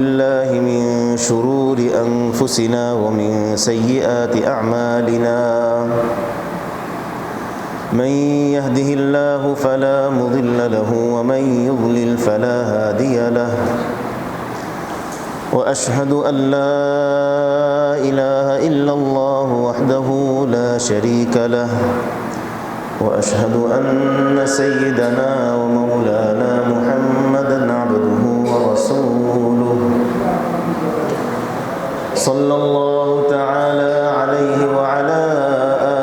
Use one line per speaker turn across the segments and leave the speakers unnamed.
بالله من شرور أنفسنا ومن سيئات أعمالنا من يهده الله فلا مضل له ومن يضلل فلا هادي له وأشهد أن لا إله إلا الله وحده لا شريك له وأشهد أن سيدنا ومولانا محمدا عبده ورسوله صلى الله تعالى عليه وعلى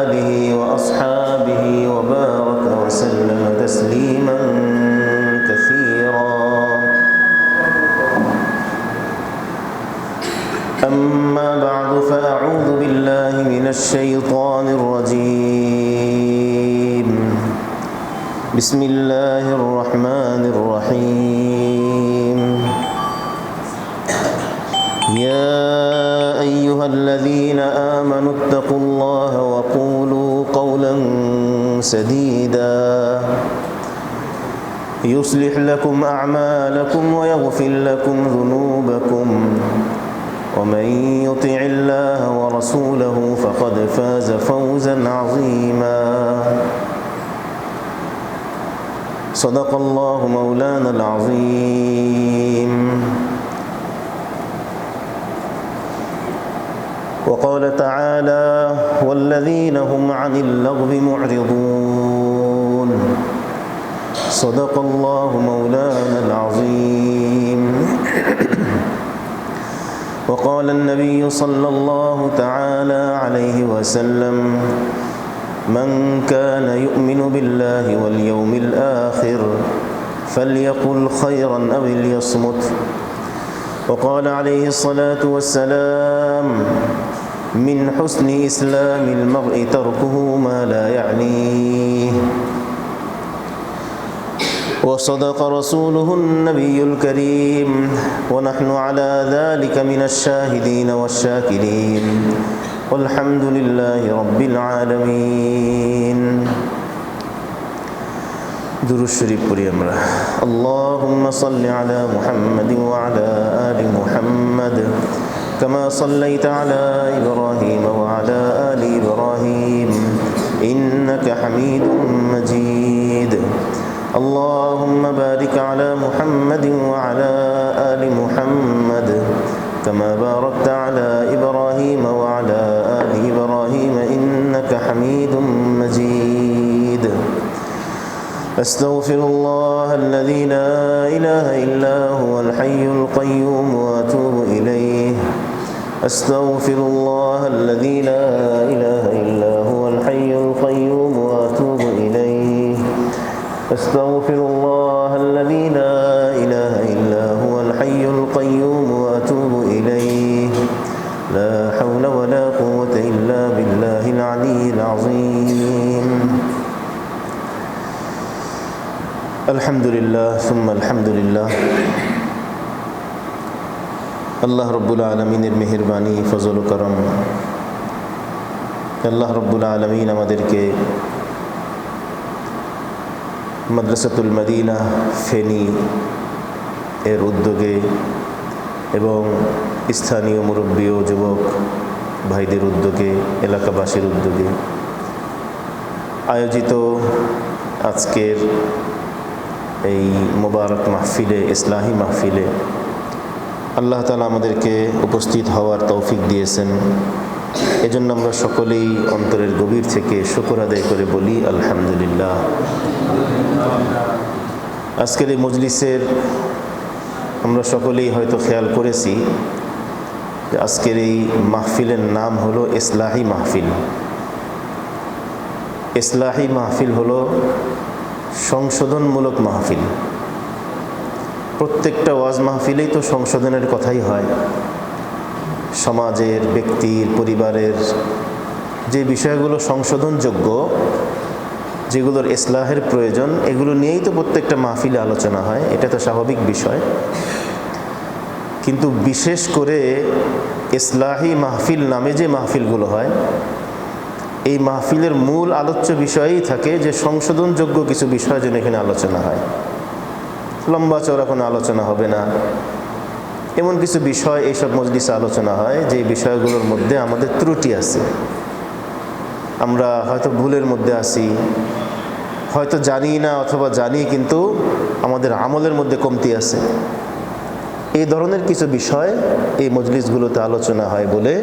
آله وأصحابه وبارك وسلم تسليما كثيرا. أما بعد فأعوذ بالله من الشيطان الرجيم. بسم الله الرحمن الرحيم. يا أيها الذين آمنوا اتقوا الله وقولوا قولا سديدا يصلح لكم أعمالكم ويغفر لكم ذنوبكم ومن يطع الله ورسوله فقد فاز فوزا عظيما. صدق الله مولانا العظيم. وقال تعالى والذين هم عن اللغو معرضون. صدق الله مولانا العظيم. وقال النبي صلى الله تعالى عليه وسلم من كان يؤمن بالله واليوم الآخر فليقل خيرا أو ليصمت. وقال عليه الصلاة والسلام من حسن إسلام المرء تركه ما لا يعنيه. وصدق رسوله النبي الكريم ونحن على ذلك من الشاهدين والشاكرين والحمد لله رب العالمين. দুরূদ শরীফ পড়ি আমরা। আল্লাহুম্মা সাল্লি আলা মুহাম্মাদিন ওয়া আলা আলি মুহাম্মাদ কামা সাল্লাইতা আলা ইব্রাহিম ওয়া আলা আলি ইব্রাহিম ইন্নাকা হামিদুম মাজিদ। আল্লাহুম্মা বারিক আলা মুহাম্মাদিন ওয়া আলা আলি মুহাম্মাদ কামা বারাকতা আলা ইব্রাহিম ওয়া আলা আলি ইব্রাহিম ইন্নাকা হামিদুম মাজিদ। أستغفر الله الذي لا إله إلا هو الحي القيوم وأتوب إليه. أستغفر الله الذي لا إله إلا هو الحي القيوم وأتوب إليه. أستغفر الله الذي لا إله إلا هو الحي القيوم وأتوب إليه. لا حول ولا قوة إلا بالله العلي العظيم. আলহামদুলিল্লাহ সুম্মা আলহামদুলিল্লাহ। আল্লাহ রব্বুল আলমিনের মেহেরবানি ফজল ও করম। আল্লাহ রব্বুল আলমিন আমাদেরকে মাদ্রাসাতুল মদিনা ফেনী এর উদ্যোগে এবং স্থানীয় মুরব্বী ও যুবক ভাইদের উদ্যোগে, এলাকাবাসীর উদ্যোগে আয়োজিত আজকের এই মোবারক মাহফিলে, ইসলাহি মাহফিলে আল্লাহ তাআলা আমাদেরকে উপস্থিত হওয়ার তৌফিক দিয়েছেন। এজন্য আমরা সকলেই অন্তরের গভীর থেকে শুকর আদায় করে বলি আলহামদুলিল্লাহ। আজকের এই মজলিসের আমরা সকলেই হয়তো খেয়াল করেছি যে আজকের এই মাহফিলের নাম হলো ইসলাহি মাহফিল। ইসলাহি মাহফিল হলো সংশোধনমূলক মাহফিল। প্রত্যেকটা ওয়াজ মাহফিলেই তো সংশোধনের কথাই হয়। সমাজের, ব্যক্তির, পরিবারের যে বিষয়গুলো সংশোধনযোগ্য, যেগুলোর ইসলাহের প্রয়োজন, এগুলো নিয়েই তো প্রত্যেকটা মাহফিলে আলোচনা হয়। এটা তো স্বাভাবিক বিষয়। কিন্তু বিশেষ করে ইসলাহি মাহফিল নামে যে মাহফিলগুলো হয়, এই মাহফিলের মূল আলোচ্য বিষয়ই থাকে যে সংশোধনযোগ্য কিছু বিষয় যেন এখানে আলোচনা হয়। লম্বা চওড়া কোনো আলোচনা হবে না, এমন কিছু বিষয় এইসব মজলিসে আলোচনা হয় যে বিষয়গুলোর মধ্যে আমাদের ত্রুটি আছে, আমরা হয়তো ভুলের মধ্যে আছি, হয়তো জানি না অথবা জানি কিন্তু আমাদের আমলের মধ্যে কমতি আছে। এই ধরনের কিছু বিষয় এই মজলিসগুলোতে আলোচনা হয় বলে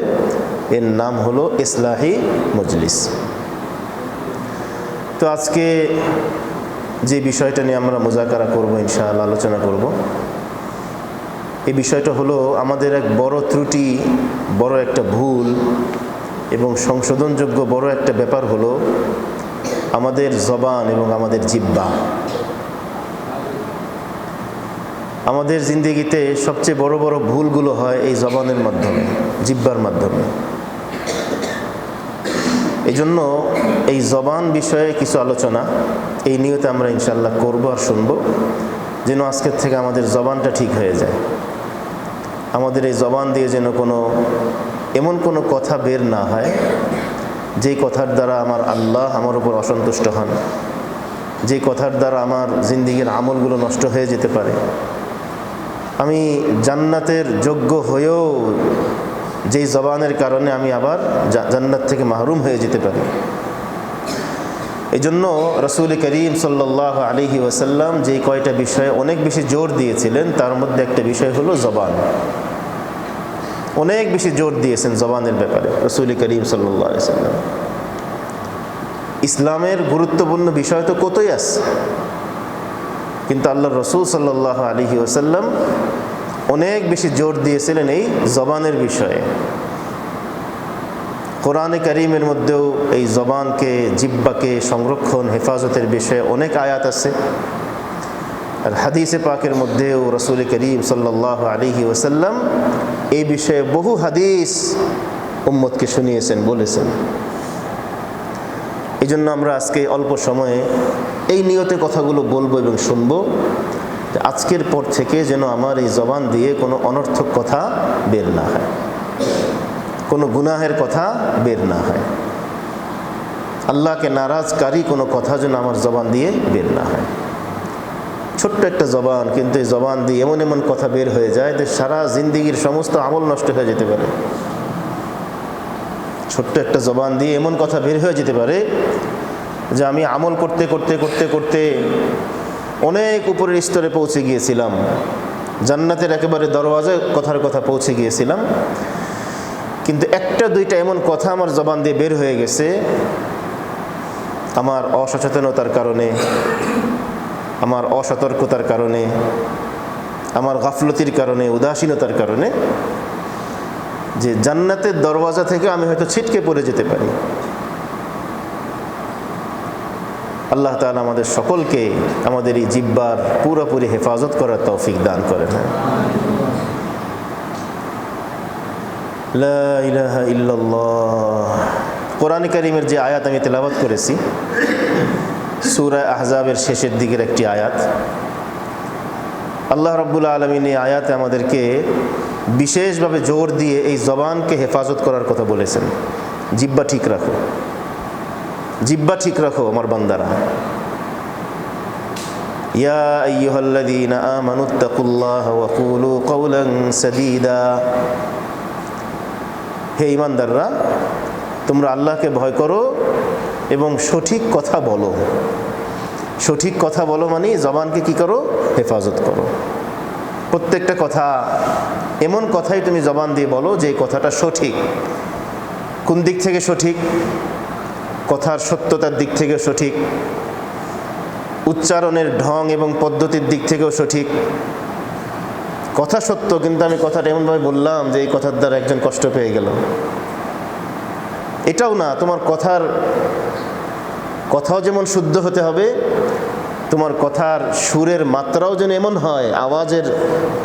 এর নাম হলো ইসলাহি মজলিস। তো আজকে যে বিষয়টা নিয়ে আমরা মুজাকারা করব, ইনশাআল্লাহ আলোচনা করব, এই বিষয়টা হলো আমাদের এক বড় ত্রুটি, বড় একটা ভুল এবং সংশোধনযোগ্য বড় একটা ব্যাপার হলো আমাদের জবান এবং আমাদের জিহ্বা। আমাদের জিন্দেগিতে সবচেয়ে বড় বড় ভুলগুলো হয় এই জবানের মাধ্যমে, জিহ্বার মাধ্যমে। এই জন্য এই জবান বিষয়ে কিছু আলোচনা এই নিয়তে আমরা ইনশাআল্লাহ করব আর শুনব, যেন আজকের থেকে আমাদের জবানটা ঠিক হয়ে যায়। আমাদের এই জবান দিয়ে যেন এমন কোনো কথা বের না হয় যেই কথার দ্বারা আমার আল্লাহ আমার উপর অসন্তুষ্ট হন, যেই কথার দ্বারা আমার জিন্দেগির আমলগুলো নষ্ট হয়ে যেতে পারে, আমি জান্নাতের যোগ্য হয়েও যেই জবানের কারণে আমি আবার জান্নাত থেকে মাহরুম হয়ে যেতে পারি। এই জন্য রাসূল করিম সাল্লাল্লাহু আলাইহি ওয়াসাল্লাম যেই কয়টা বিষয়ে অনেক বেশি জোর দিয়েছিলেন তার মধ্যে একটা বিষয় হলো জবান। অনেক বেশি জোর দিয়েছেন জবানের ব্যাপারে রাসূল করিম সাল্লাল্লাহু আলাইহি ওয়াসাল্লাম। ইসলামের গুরুত্বপূর্ণ বিষয় তো কতই আছে, কিন্তু আল্লাহর রাসূল সাল্লাল্লাহু আলাইহি ওয়াসাল্লাম অনেক বেশি জোর দিয়েছিলেন এই জবানের বিষয়ে। কোরআনে কারীমের মধ্যেও এই জবানকে, জিহ্বাকে সংরক্ষণ, হেফাজতের বিষয়ে অনেক আয়াত আছে। আর হাদিসে পাকের মধ্যেও রাসূল করিম সাল্লাল্লাহু আলাইহি ওয়াসাল্লাম এই বিষয়ে বহু হাদিস উম্মতকে শুনিয়েছেন, বলেছেন। এই জন্য আমরা আজকে অল্প সময়ে এই নিয়তে কথাগুলো বলবো এবং শুনবো, আজকের পর থেকে যেন আমার এই জবান দিয়ে কোনো অনর্থক কথা বের না হয়, কোনো গুনাহের কথা বের না হয়, আল্লাহকে নারাজকারী কোনো কথা যেন আমার জবান দিয়ে বের না হয়। ছোট্ট একটা জবান, কিন্তু এই জবান দিয়ে এমন এমন কথা বের হয়ে যায় যে সারা জিন্দেগির সমস্ত আমল নষ্ট হয়ে যেতে পারে। ছোট্ট একটা জবান দিয়ে এমন কথা বের হয়ে যেতে পারে যে আমি আমল করতে করতে করতে করতে অনেক উপরের স্তরে পৌঁছে গিয়েছিলাম, জান্নাতের একেবারে দরওয়াজায় কথার কথা পৌঁছে গিয়েছিলাম, কিন্তু একটা দুইটা এমন কথা আমার জবান দিয়ে বের হয়ে গেছে আমার অসচেতনতার কারণে, আমার অসতর্কতার কারণে, আমার গাফলতির কারণে, উদাসীনতার কারণে, যে জান্নাতের দরওয়াজা থেকে আমি হয়তো ছিটকে পড়ে যেতে পারি। আল্লাহ তাআলা আমাদের সকলকে আমাদের এই জিহ্বার পুরোপুরি হেফাজত করার তৌফিক দান করেন। লা ইলাহা ইল্লাল্লাহ। কোরআন কারীমের যে আয়াত আমি তেলাওয়াত করেছি, সূরা আহজাবের শেষের দিকের একটি আয়াত, আল্লাহ রাব্বুল আলামিন এই আয়াতে আমাদেরকে বিশেষভাবে জোর দিয়ে এই জবানকে হেফাজত করার কথা বলেছেন। জিহ্বা ঠিক রাখো, জিহ্বা ঠিক রাখো আমার বান্দারা। ইয়া আইয়ুহাল্লাযীনা আমানুত্তাকুল্লাহা ওয়া কুলু কাওলান সাদীদা। হে ঈমানদাররা, তোমরা আল্লাহকে ভয় করো এবং সঠিক কথা বলো। সঠিক কথা বলো মানে জবানকে কি করো? হেফাজত করো। প্রত্যেকটা কথা এমন কথাই তুমি জবান দিয়ে বলো যে কথাটা সঠিক। কোন দিক থেকে সঠিক? কথার সত্যতার দিক থেকেও সঠিক, উচ্চারণের ঢং এবং পদ্ধতির দিক থেকেও সঠিক। কথা সত্য, কিন্তু আমি কথাটা এমনভাবে বললাম যে এই কথার দ্বারা একজন কষ্ট পেয়ে গেল, এটাও না। তোমার কথাও যেমন শুদ্ধ হতে হবে, তোমার কথার সুরের মাত্রাও যেন এমন হয়, আওয়াজের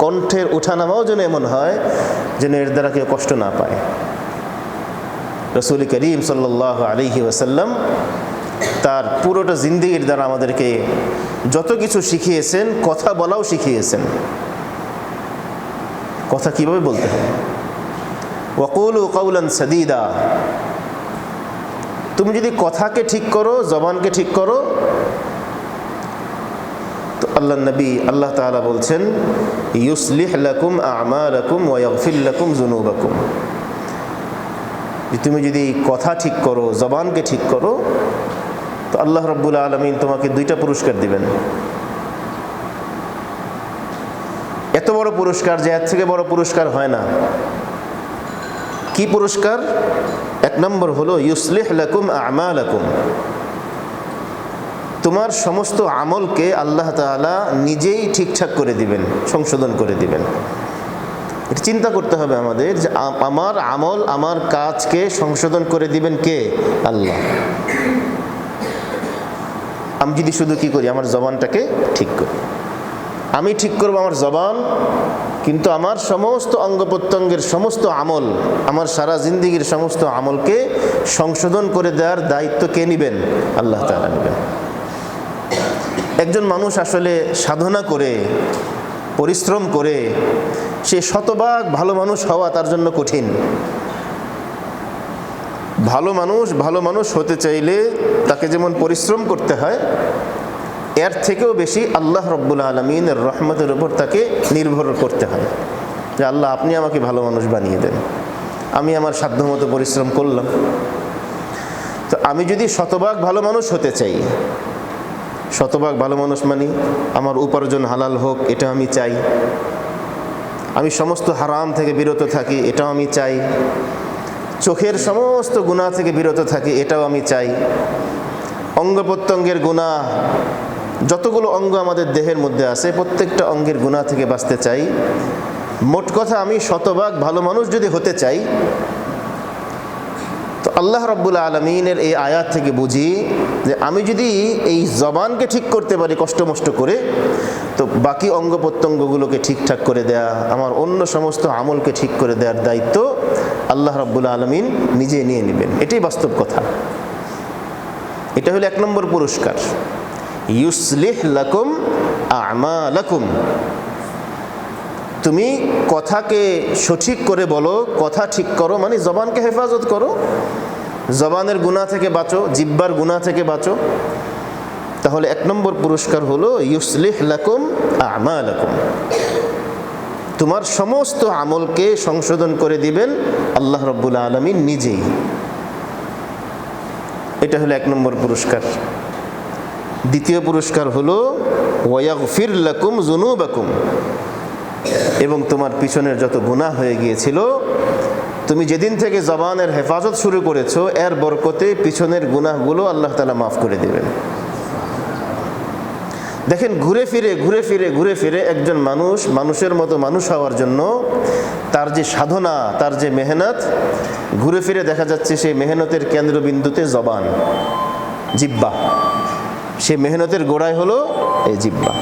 কণ্ঠের ওঠানামাও যেন এমন হয় যেন এর দ্বারা কেউ কষ্ট না পায়। রাসূল করিম সাল্লাল্লাহু আলাইহি ওয়াসাল্লাম তার পুরোটা জিন্দেগির দ্বারা আমাদেরকে যত কিছু শিখিয়েছেন, কথা বলাও শিখিয়েছেন। কথা কিভাবে বলতে হবে? ওয়াকুলু কাওলান সাদীদা। তুমি যদি কথাকে ঠিক করো, জবানকে ঠিক করো, তো আল্লাহ তাআলা বলছেন, ইউসলিহ লাকুম আমালাকুম ওয়া ইয়াগফির লাকুম যুনুবাকুম। তুমি যদি কথা ঠিক করো, জবানকে ঠিক করো, তো আল্লাহ রাব্বুল আলামিন তোমাকে 2টা পুরস্কার দিবেন। এত বড় পুরস্কার যে এর থেকে বড় পুরস্কার হয় না। কি পুরস্কার? 1 নম্বর হলো ইউসলিহ লাকুম আমালাকুম। তোমার সমস্ত আমলকে আল্লাহ তাআলা নিজেই ঠিকঠাক করে দিবেন, সংশোধন করে দিবেন। এটা চিন্তা করতে হবে আমাদের যে আমার আমল, আমার কাজকে সংশোধন করে দিবেন কে? আল্লাহ। আমি যদি শুধু কি করি, আমার জবানটাকে ঠিক করি, আমি ঠিক করব আমার জবান, কিন্তু আমার সমস্ত অঙ্গ প্রত্যঙ্গের সমস্ত আমল, আমার সারা জিন্দেগির সমস্ত আমলকে সংশোধন করে দেওয়ার দায়িত্ব কে নেবেন? আল্লাহ তাআলা নেবেন। একজন মানুষ আসলে সাধনা করে, পরিশ্রম করে সে শতভাগ ভালো মানুষ হওয়া তার জন্য কঠিন। ভালো মানুষ হতে চাইলে তাকে যেমন পরিশ্রম করতে হয়, এর থেকেও বেশি আল্লাহ রাব্বুল আলামিনের রহমতের উপর তাকে নির্ভর করতে হয় যে আল্লাহ আপনি আমাকে ভালো মানুষ বানিয়ে দেন। আমি আমার সাধ্যমতো পরিশ্রম করলাম। তো আমি যদি শতভাগ ভালো মানুষ হতে চাই, শতভাগ ভালো মানুষ মানে আমার উপার্জন হালাল হোক, এটা আমি চাই। আমি সমস্ত হারাম থেকে বিরত থাকি, এটাও আমি চাই। চোখের সমস্ত গুনাহ থেকে বিরত থাকি, এটাও আমি চাই। অঙ্গ প্রত্যঙ্গের গুনাহ, যতগুলো অঙ্গ আমাদের দেহের মধ্যে আছে প্রত্যেকটা অঙ্গের গুনাহ থেকে বাঁচতে চাই। মোট কথা আমি শতভাগ ভালো মানুষ যদি হতে চাই, তো আল্লাহ রাব্বুল আলামিনের এই আয়াত থেকে বুঝি যে আমি যদি এই জবানকে ঠিক করতে পারি কষ্ট মষ্ট করে, তো বাকি অঙ্গ প্রত্যঙ্গগুলোকে ঠিকঠাক করে দেয়া, আমার অন্য সমস্ত আমলকে ঠিক করে দেওয়ার দায়িত্ব আল্লাহ রাব্বুল আলামিন নিজে নিয়ে নেবেন। এটাই বাস্তব কথা। এটা হলো 1 নম্বর পুরস্কার, ইউসলিহ লাকুম আমালাকুম। তুমি কথাকে সঠিক করে বলো, কথা ঠিক করো, মানে জবানকে হেফাজত করো, জবানের গুনাহ থেকে বাঁচো, জিহ্বার গুনাহ থেকে বাঁচো। তাহলে 1 নম্বর পুরস্কার হলো ইউসলিহ লাকুম আমালাকুম। তোমার সমস্ত আমলকে সংশোধন করে দিবেন আল্লাহ রাব্বুল আলামিন নিজেই। এটা হলো 1 নম্বর পুরস্কার। দ্বিতীয় পুরস্কার হলো ওয়াগফির লাকুম যুনুবাকুম। এবং তোমার পিছনের যত গুনাহ হয়ে গিয়েছিল, তুমি যেদিন থেকে জবানের হেফাজত শুরু করেছো, এর বরকতে পিছনের গুনাহগুলো আল্লাহ তাআলা মাফ করে দেবেন। দেখেন, ঘুরে ফিরে একজন মানুষের মতো মানুষ হওয়ার জন্য তার যে সাধনা, তার যে মেহনত, ঘুরে ফিরে দেখা যাচ্ছে সেই মেহনতের কেন্দ্রবিন্দুতে জবান, জিহ্বা। সে মেহনতের গোড়ায় হলো এই জিহ্বা।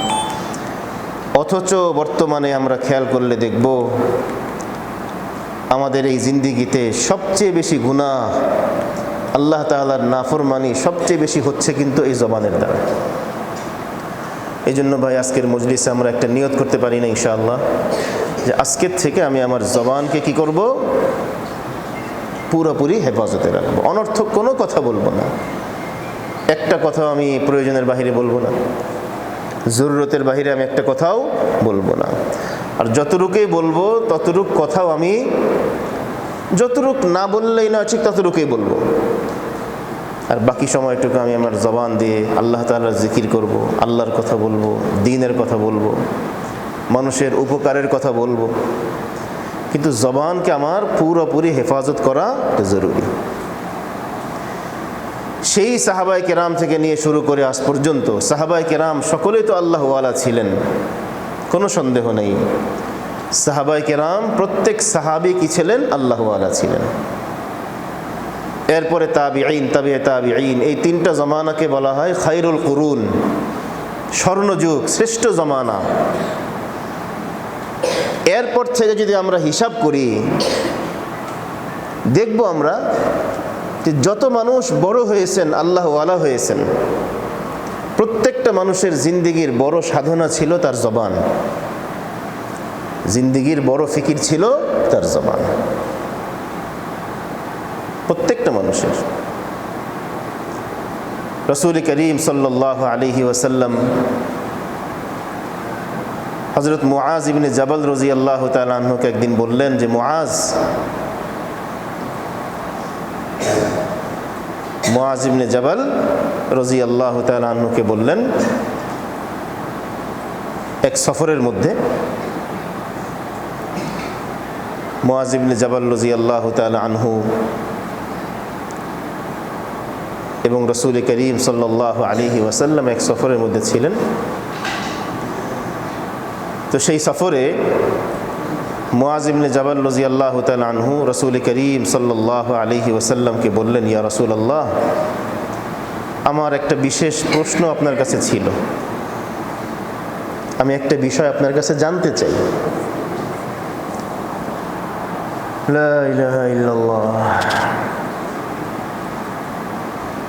অথচ বর্তমানে আমরা খেয়াল করলে দেখব আমাদের এই জিন্দিগিতে সবচেয়ে বেশি গুনাহ, আল্লাহ তাআলার নাফরমানি সবচেয়ে বেশি হচ্ছে কিন্তু এই জবানের দ্বারা। এই জন্য ভাই আজকের মজলিসে আমরা একটা নিয়ত করতে পারি না ইনশাআল্লাহ, যে আজকের থেকে আমি আমার জবানকে কি করব? পুরোপুরি হেফাজতে রাখবো। অনর্থক কোনো কথা বলবো না, একটা কথাও আমি প্রয়োজনের বাহিরে বলবো না, জরুরতের বাহিরে আমি একটা কথাও বলবো না। আর যতটুকুই বলবো ততটুক কথাও আমি, যতটুক না বললেই না ঠিক ততটুকুই বলবো। আর বাকি সময়টুকু আমি আমার জবান দিয়ে আল্লাহ তাআলার জিকির করব, আল্লাহর কথা বলবো, দ্বীনের কথা বলবো, মানুষের উপকারের কথা বলবো। কিন্তু জবানকে আমার পুরোপুরি হেফাজত করা জরুরি। সেই সাহাবায়ে কেরাম থেকে নিয়ে শুরু করে আজ পর্যন্ত সাহাবায়ে কেরাম সকলেই তো আল্লাহ ওয়ালা ছিলেন, কোনো সন্দেহ নেই। সাহাবায়ে কেরাম প্রত্যেক সাহাবী কি ছিলেন? আল্লাহ ওয়ালা ছিলেন। এরপরে তাবিঈন, তাবিঈ তাবিঈন, এই 3টা জমানাকে বলা হয় খায়রুল কুরুন, স্বর্ণযুগ, শ্রেষ্ঠ জমানা। এরপর থেকে যদি আমরা হিসাব করি, দেখব আমরা যে যত মানুষ বড় হয়েছেন, আল্লাহ ওয়ালা হয়েছেন, প্রত্যেকটা মানুষের জিন্দিগির বড় সাধনা ছিল তার জবান, জিন্দিগির বড় ফিকির ছিল তার জবান, প্রত্যেকটা মানুষের। রাসূল করিম সাল্লাল্লাহু আলাইহি ওয়াসাল্লাম হযরত মুআজ ইবনে জাবাল রাদিয়াল্লাহু তাআলা আনহুকে একদিন বললেন যে মুআজ ইবনে জাবাল রাদিয়াল্লাহু তাআলা আনহুকে বললেন এক সফরের মধ্যে মুআজ ইবনে জাবাল রাদিয়াল্লাহু তাআলা আনহু এবং রাসূল করিম সাল্লাল্লাহু আলাইহি ওয়াসাল্লাম এক সফরের মধ্যে ছিলেন। তো সেই সফরে মুআজ ইবনে জাবাল রাদিয়াল্লাহু তাআলা আনহু রাসূল করিম সাল্লাল্লাহু আলাইহি ওয়াসাল্লামকে বললেন, ইয়া রাসূলুল্লাহ, আমার একটা বিশেষ প্রশ্ন আপনার কাছে ছিল, আমি একটা বিষয় আপনার কাছে জানতে চাই। লা ইলাহা ইল্লাল্লাহ।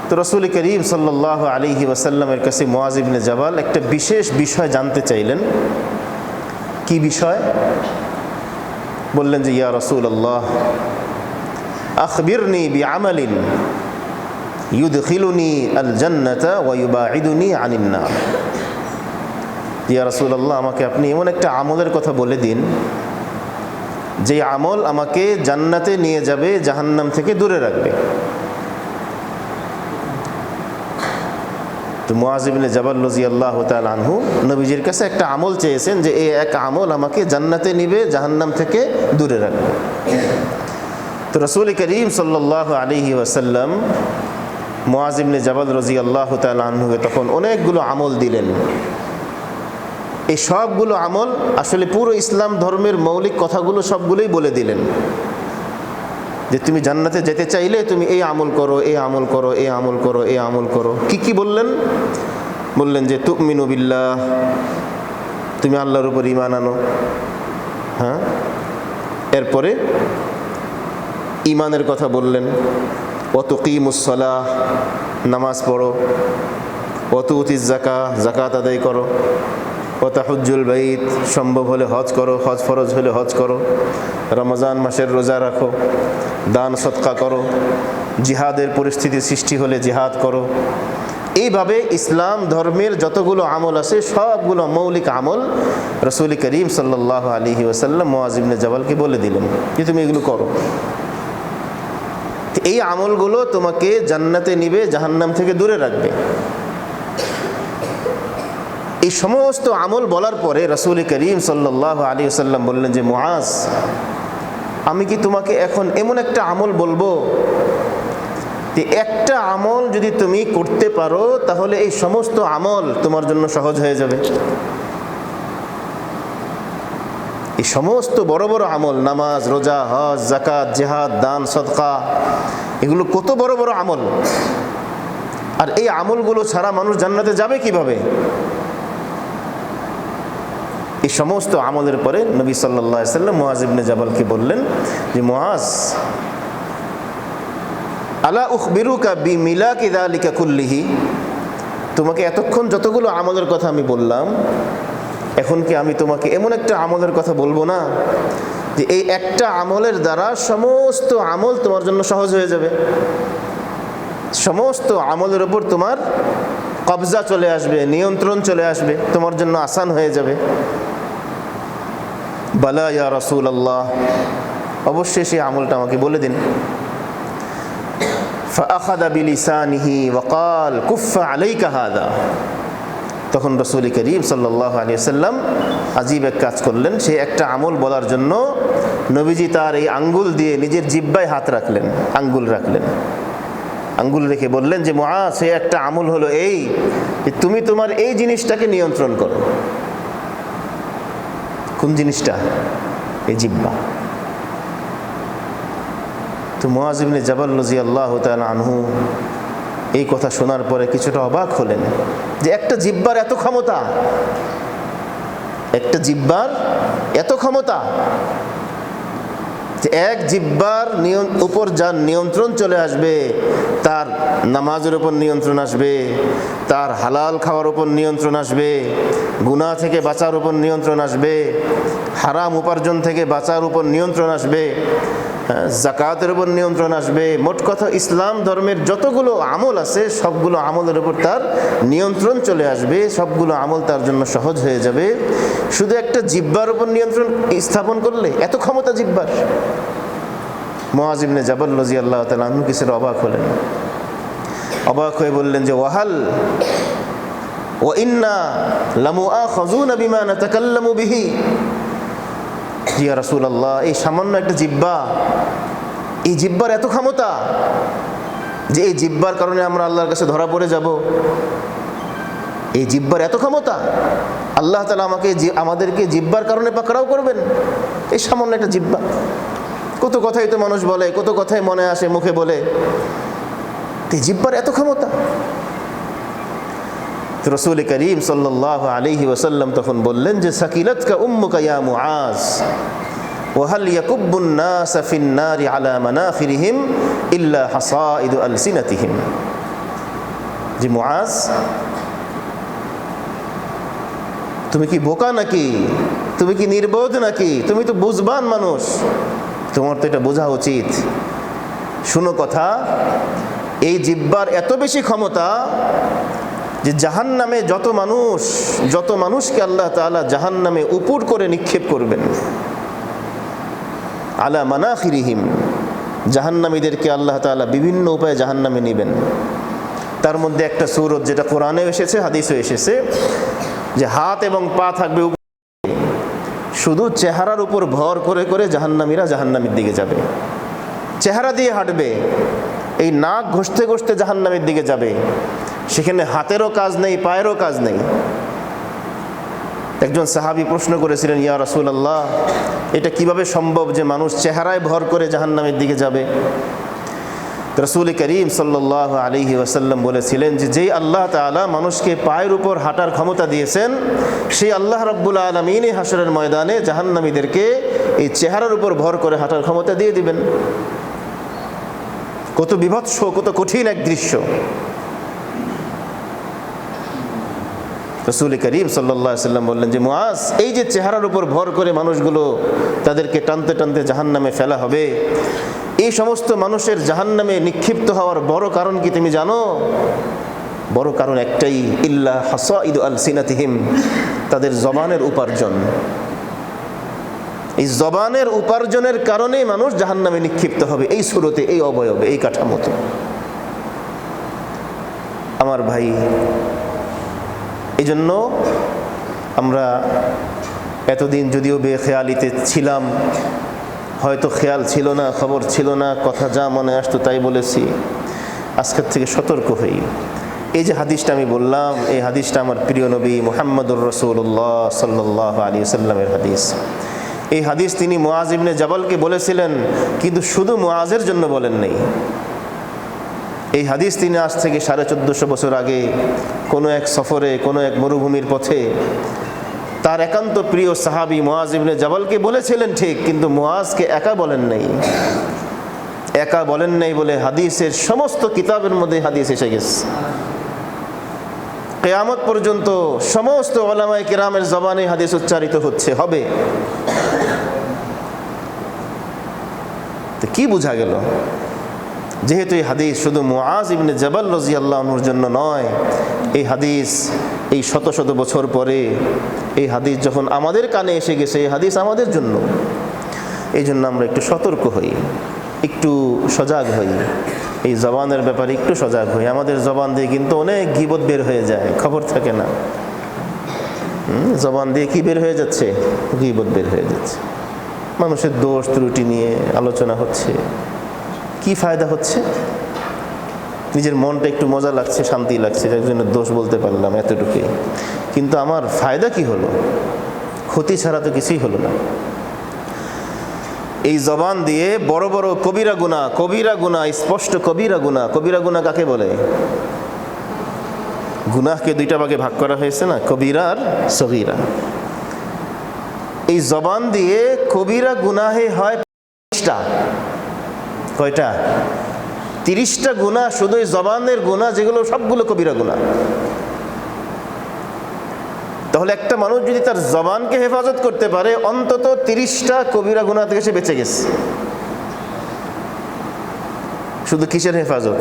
তো রাসূল করিম সাল্লাল্লাহু আলাইহি ওয়াসাল্লামের কাছে মুআজ ইবনে জাবাল একটা বিশেষ বিষয় জানতে চাইলেন। কি বিষয়? বললেন যে, ইয়া রাসূলুল্লাহ, আখবিরনি বিআমালিন ইউদখিলুনি আল জান্নাতা ওয়া ইউবাঈদুনি আনিন নার। ইয়া রাসূলুল্লাহ, আমাকে আপনি এমন একটা আমলের কথা বলে দিন যে আমল আমাকে জান্নাতে নিয়ে যাবে, জাহান্নাম থেকে দূরে রাখবে। তো মুআজ ইবনে জাবাল রাদিয়াল্লাহু তাআলা আনহু নবীজির কাছে একটা আমল চেয়েছেন যে এই এক আমল আমাকে জান্নাতে নিবে, জাহান্নাম থেকে দূরে রাখবে। তো রাসূল করিম সাল্লাল্লাহু আলাইহি ওয়াসাল্লাম মুআজ ইবনে জাবাল রাদিয়াল্লাহু তাআলা আনহুকে তখন অনেকগুলো আমল দিলেন। এই সবগুলো আমল আসলে পুরো ইসলাম ধর্মের মৌলিক কথাগুলো সবগুলোই বলে দিলেন যে তুমি জান্নাতে যেতে চাইলে তুমি এই আমল করো, এই আমল করো, এই আমল করো, এই আমল করো। কি কি বললেন? বললেন যে তুমিনু বিল্লাহ, তুমি আল্লাহর উপর ঈমান আনো। হ্যাঁ, এরপরে ঈমানের কথা বললেন। ওয়া তুকিমুস সালাহ, নামাজ পড়ো। ওয়া তুতিজ যাকাত, যাকাত আদায় করো। ওয়া তাহুজ্জুল বাইত, সম্ভব হলে হজ করো, হজ ফরজ হলে হজ করো। রমজান মাসের রোজা রাখো, দান সদকা করো, জিহাদের পরিস্থিতি সৃষ্টি হলে জিহাদ করো। এইভাবে ইসলাম ধর্মের যতগুলো আমল আছে সবগুলো মৌলিক আমল রাসূল করিম সাল্লাল্লাহু আলাইহি ওয়াসাল্লাম মুআজ ইবনে জাবালকে বলে দিলেন যে তুমি এগুলো করো। এই আমলগুলো তোমাকে জান্নাতে নিবে, জাহান্নাম থেকে দূরে রাখবে। এই সমস্ত আমল বলার পরে রাসূল করিম সাল্লাল্লাহু আলাইহি ওয়াসাল্লাম বললেন যে মুআজ, আমি কি তোমাকে এখন এমন একটা আমল বলবো যে একটা আমল যদি তুমি করতে পারো তাহলে এই সমস্ত আমল তোমার জন্য সহজ হয়ে যাবে। এই সমস্ত বড় বড় আমল, নামাজ, রোজা, হজ, যাকাত, জিহাদ, দান, সদকা, এগুলো কত বড় বড় আমল। আর এই আমলগুলো ছাড়া মানুষ জান্নাতে যাবে কিভাবে? এই সমস্ত আমলের পরে নবী সাল্লাল্লাহু আলাইহি ওয়াসাল্লাম মুআজ ইবনে জাবালকে বললেন যে মুআজ, আলা উখবিরুকা বিমিলাকি যালিকা কুল্লিহি, তোমাকে এতক্ষণ যতগুলো আমলের কথা আমি বললাম, এখন কি আমি তোমাকে এমন একটা আমলের কথা বলবো না যে এই একটা আমলের দ্বারা সমস্ত আমল তোমার জন্য সহজ হয়ে যাবে, সমস্ত আমলের উপর তোমার কবজা চলে আসবে, নিয়ন্ত্রণ চলে আসবে, তোমার জন্য আসান হয়ে যাবে। বালা ইয়া রাসূলুল্লাহ, অবশ্যই সেই আমলটা আমাকে বলে দিন। ফাআখাযা বিলিসানিহি ওয়া ক্বাল কুফা আলাইকা হাযা। তখন রাসূল করিম সাল্লাল্লাহু আলাইহি ওয়াসাল্লাম আজীব এক কাজ করলেন। সেই একটা আমল বলার জন্য নবীজি তার এই আঙ্গুল দিয়ে নিজের জিহ্বায় হাত রাখলেন, আঙ্গুল রাখলেন। আঙ্গুল রেখে বললেন যে মুআজ, সেই একটা আমল হলো এই যে তুমি তোমার এই জিনিসটাকে নিয়ন্ত্রণ করো। কোন জিনিসটা? এই জিহ্বা। তো মুআজ ইবনে জাবাল রাদিয়াল্লাহু তাআলা আনহু এই কথা শোনার পরে কিছুটা অবাক হলেন যে একটা জিহ্বার এত ক্ষমতা, একটা জিহ্বার এত ক্ষমতা যে এক জিহ্বার উপর যার নিয়ন্ত্রণ চলে আসবে, তার নামাজের উপর নিয়ন্ত্রণ আসবে, তার হালাল খাওয়ার উপর নিয়ন্ত্রণ আসবে, গুনাহ থেকে বাঁচার উপর নিয়ন্ত্রণ আসবে, হারাম উপার্জন থেকে বাঁচার উপর নিয়ন্ত্রণ আসবে। যাকাতের উপর নিয়ন্ত্রণ আসবে। মোট কথা ইসলাম ধর্মের যতগুলো আমল আছে সবগুলো আমলের উপর তার নিয়ন্ত্রণ চলে আসবে, সবগুলো আমল তার জন্য সহজ হয়ে যাবে। শুধু একটা জিহ্বার উপর নিয়ন্ত্রণ স্থাপন করলে, এত ক্ষমতা জিহ্বার। মুআজ ইবনে জাবাল রাদিয়াল্লাহু তাআলা আনহু কিছুটা অবাক হলেন, অবাক হয়ে বললেন যে ওয়াহাল ওয়া ইন্না লামুআখাযুনা বিমা নাতাকাল্লামু বিহি। ইয়া রাসূলুল্লাহ, এই সামান্য একটা জিহ্বা, এই জিহ্বার এত ক্ষমতা যে এই জিহ্বার কারণে আমরা আল্লাহর কাছে ধরা পড়ে যাব? এই জিহ্বার এত ক্ষমতা, আল্লাহ তাআলা আমাদেরকে জিহ্বার কারণে পাকড়াও করবেন? এই সামান্য একটা জিহ্বা। কত কথাই তো মানুষ বলে, কত কথাই মনে আসে মুখে বলে, এই জিহ্বার এত ক্ষমতা। রাসূল করিম সাল্লাল্লাহু আলাইহি ওয়াসাল্লাম তখন বললেন যে সাকিলাতকা উম্মুকা ইয়া মুআজ ওয়া হাল ইয়াকুব্বুন নাস ফিন নারি আলা মানাখিরিহিম ইল্লা হাসাইদু আলসিনাতিহিম। যে মুআজ, তুমি কি বোকা নাকি? তুমি কি নির্বোধ নাকি? তুমি তো বুঝবান মানুষ, তোমার তো এটা বোঝা উচিত। শুনো কথা, এই জিহ্বার এত বেশি ক্ষমতা যে জাহান্নামে যত মানুষকে আল্লাহ তাআলা জাহান্নামে উপুড় করে নিক্ষেপ করবেন। আলা মানাখিরিহিম, জাহান্নামীদেরকে আল্লাহ তাআলা বিভিন্ন উপায়ে জাহান্নামে নেবেন। তার মধ্যে একটা সূরত যেটা কোরআনেও এসেছে, হাদিসেও এসেছে, যে হাত এবং পা থাকবে শুধু চেহারার উপর ভর করে করে জাহান্নামীরা জাহান্নামের দিকে যাবে। চেহারা দিয়ে হাঁটবে, এই নাক ঘষতে ঘষতে জাহান্নামের দিকে যাবে। সেখানে হাতেরও কাজ নেই, পায়েরও কাজ নেই। একজন সাহাবী প্রশ্ন করেছিলেন, ইয়া রাসূলুল্লাহ, এটা কিভাবে সম্ভব যে মানুষ চেহারায় ভর করে জাহান্নামের দিকে যাবে? রাসূল করিম সাল্লাল্লাহু আলাইহি ওয়াসাল্লাম বলেছিলেন যে যেই আল্লাহ তাআলা মানুষকে পায়ের উপর হাঁটার ক্ষমতা দিয়েছেন, সেই আল্লাহ রাব্বুল আলামিন হাশরের ময়দানে জাহান্নামীদেরকে এই চেহারার উপর ভর করে হাঁটার ক্ষমতা দিয়ে দিবেন। কত বিভৎস, কত কঠিন এক দৃশ্য। রাসূল করিম সাল্লাল্লাহু আলাইহি ওয়াসাল্লাম বললেন যে মুআজ, এই যে চেহারার উপর ভর করে মানুষগুলো তাদেরকে টানতে টানতে জাহান্নামে ফেলা হবে, এই সমস্ত মানুষের জাহান্নামে নিক্ষিপ্ত হওয়ার বড় কারণ কি তুমি জানো? বড় কারণ একটাই, ইল্লা হাসাইদু আলসিনাতিহিম, তাদের জবানের উপার্জন। এই জবানের উপার্জনের কারণেই মানুষ জাহান্নামে নিক্ষিপ্ত হবে, এই সুরতে, এই অবয়বে, এই কাঠামোতে। আমার ভাই, এই জন্য আমরা এতদিন যদিও বেখেয়ালিতে ছিলাম, হয়তো খেয়াল ছিল না, খবর ছিল না, কথা যা মনে আসতো তাই বলেছি, আজকের থেকে সতর্ক হই। এই যে হাদিসটা আমি বললাম, এই হাদিসটা আমার প্রিয় নবী মুহাম্মদুর রাসূলুল্লাহ সাল্লাল্লাহু আলাইহি ওয়াসাল্লামের হাদিস। এই হাদিস তিনি মুআজ ইবনে জাবালকে বলেছিলেন, কিন্তু শুধু মুআজের জন্য বলেন নাই। এই হাদিস তিনি আজ থেকে 1450 বছর আগে কোনো এক সফরে, কোনো এক মরুভূমির পথে তার একান্ত প্রিয় সাহাবী মুআজ ইবনে জাবালকে বলেছিলেন ঠিক, কিন্তু মুআজকে একা বলেন নাই। একা বলেন নাই বলে হাদিসের সমস্ত কিতাবের মধ্যে হাদিস এসে গেছে। কিয়ামত পর্যন্ত সমস্ত উলামায়ে কিরামের জবানে হাদিস উচ্চারিত হবে। তো কি বোঝা গেল? যেহেতু এই হাদিস শুধু মুআজ ইবনে জাবাল রাদিয়াল্লাহু আনহুর জন্য নয়, এই হাদিস এই শত শত বছর পরে এই হাদিস যখন আমাদের কানে এসে গেছে, এই হাদিস আমাদের জন্য। এই জন্য আমরা একটু সতর্ক হই, একটু সজাগ হই, এই জবানের ব্যাপারে একটু সজাগ হই। আমাদের জবান দিয়ে কিন্তু অনেক গীবত বের হয়ে যায়, খবর থাকে না। জবান দিয়ে কি বের হয়ে যাচ্ছে? গীবত বের হয়ে যাচ্ছে। মানুষের দোষ ত্রুটি নিয়ে আলোচনা হচ্ছে, কি ফায়দা হচ্ছে? নিজের মনটা একটু মজা লাগছে, শান্তি লাগছে, যার জন্য দোষ বলতে পারলাম, এতটুকুই। কিন্তু আমার ফায়দা কি হলো? ক্ষতি ছাড়া তো কিছুই হলো না। এই জবান দিয়ে বড় বড় কবিরা গুনাহ, স্পষ্ট কবিরা গুনাহ কাকে বলে? গুনাহকে দুইটা ভাগে ভাগ করা হয়েছে না, কবিরা আর সগীরা। এই জবান দিয়ে কবিরা গুনাহে হয় 30টা। কয়টা? 30টা গুনাহ, শুধু এই জবানের গুনাহ, যেগুলো সবগুলো কবিরা গুনাহ। তাহলে একটা মানুষ যদি তার জবানকে হেফাজত করতে পারে, অন্তত 30টা কবিরা গুনাহ থেকে সে বেঁচে গেছে। শুধু কিসের হেফাজত?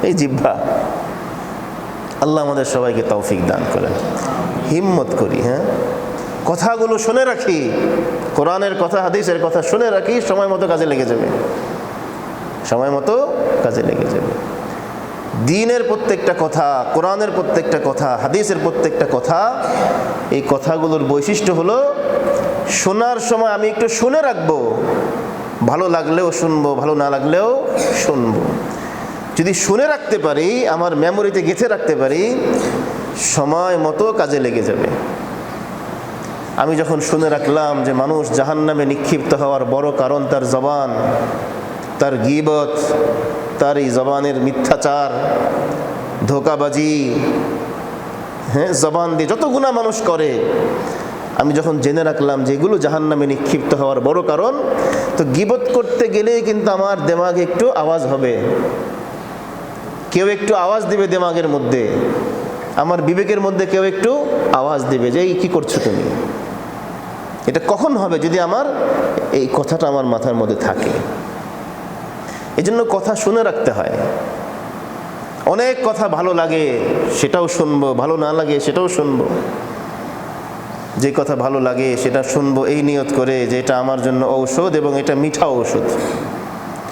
এই জিহ্বা। আল্লাহ আমাদের সবাইকে তৌফিক দান করেন। হিম্মত করি, হ্যাঁ, কথাগুলো শুনে রাখি, কোরআনের কথা হাদিসের কথা শুনে রাখি, সময় মতো কাজে লেগে যাবে, সময় মতো কাজে লেগে যাবে। দ্বীনের প্রত্যেকটা কথা, কোরআনের প্রত্যেকটা কথা, হাদিসের প্রত্যেকটা কথা, এই কথাগুলোর বৈশিষ্ট্য হলো শোনার সময় আমি একটু শুনে রাখবো, ভালো লাগলেও শুনবো, ভালো না লাগলেও শুনবো। যদি শুনে রাখতে পারি, আমার মেমোরিতে গেঁথে রাখতে পারি, সময় মতো কাজে লেগে যাবে। আমি যখন শুনে রাখলাম যে মানুষ জাহান্নামে নিক্ষিপ্ত হওয়ার বড় কারণ তার জবান, তার গীবত, তার এই জবানের মিথ্যাচার, ধোঁকাবাজি, হ্যাঁ, জবান দিয়ে যত গুনাহ মানুষ করে, আমি যখন জেনে রাখলাম যে এগুলো জাহান্নামে নিক্ষিপ্ত হওয়ার বড় কারণ, তো গীবত করতে গেলেই কিন্তু আমার দেমাগে একটু আওয়াজ হবে, কেউ একটু আওয়াজ দিবে দেমাগের মধ্যে, আমার বিবেকের মধ্যে কেউ একটু আওয়াজ দিবে যে এই কি করছো তুমি। এটা কখন হবে? যদি আমার এই কথাটা আমার মাথার মধ্যে থাকে। এই জন্য কথা শুনে রাখতে হয়। অনেক কথা ভালো লাগে সেটাও শুনবো, ভালো না লাগে সেটাও শুনবো। যে কথা ভালো লাগে সেটা শুনবো এই নিয়ত করে যে এটা আমার জন্য ঔষধ এবং এটা মিঠা ঔষধ।